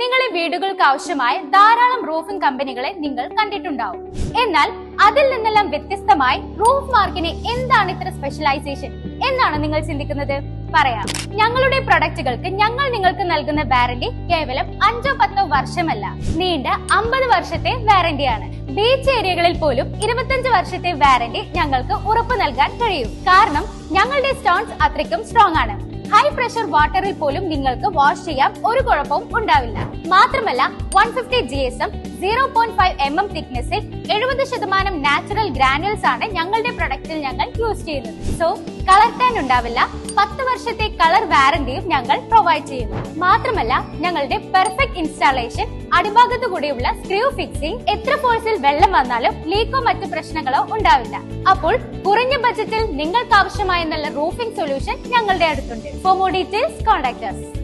നിങ്ങളെ വീടുകൾക്ക് ആവശ്യമായ ധാരാളം റൂഫിംഗ് കമ്പനികളെ നിങ്ങൾ കണ്ടിട്ടുണ്ടാവും. എന്നാൽ അതിൽ നിന്നെല്ലാം വ്യത്യസ്തമായി റൂഫ് മാർക്കിന് എന്താണ് ഇത്ര സ്പെഷ്യലൈസേഷൻ എന്നാണ് നിങ്ങൾ ചിന്തിക്കുന്നത്? പറയാം. ഞങ്ങളുടെ പ്രൊഡക്റ്റുകൾക്ക് ഞങ്ങൾ നിങ്ങൾക്ക് നൽകുന്ന വാറന്റി കേവലം 5-10 വർഷമല്ല, നീണ്ട 50 വർഷത്തെ വാറന്റിയാണ്. ബീച്ച് ഏരിയകളിൽ പോലും 25 വർഷത്തെ വാറന്റി ഞങ്ങൾക്ക് ഉറപ്പു നൽകാൻ കഴിയും. കാരണം ഞങ്ങളുടെ സ്റ്റോൺസ് അത്രയ്ക്കും സ്ട്രോങ് ആണ്. ഹൈ പ്രഷർ വാട്ടറിൽ പോലും നിങ്ങൾക്ക് വാഷ് ചെയ്യാൻ ഒരു കുഴപ്പവും ഉണ്ടാവില്ല. മാത്രമല്ല 150 GSM 0.5 mm തിക്നെസ്സിൽ 70% നാച്ചുറൽ ഗ്രാനുവൽസ് ആണ് ഞങ്ങളുടെ പ്രൊഡക്റ്റിൽ ഞങ്ങൾ യൂസ് ചെയ്യുന്നത്. സോ കളർ ടാൻ ഉണ്ടാവില്ല. 10 വർഷത്തെ കളർ വാറന്റിയും ഞങ്ങൾ പ്രൊവൈഡ് ചെയ്യുന്നു. മാത്രമല്ല ഞങ്ങളുടെ പെർഫെക്റ്റ് ഇൻസ്റ്റാളേഷൻ, അടിഭാഗത്തു കൂടിയുള്ള സ്ക്രൂ ഫിക്സിംഗ്, എത്ര ഫോഴ്സിൽ വെള്ളം വന്നാലും ലീക്കോ മറ്റു പ്രശ്നങ്ങളോ ഉണ്ടാവില്ല. അപ്പോൾ കുറഞ്ഞ ബജറ്റിൽ നിങ്ങൾക്ക് ആവശ്യമായ നല്ല റൂഫിംഗ് സൊല്യൂഷൻ ഞങ്ങളുടെ അടുത്തുണ്ട്. For more details contact us.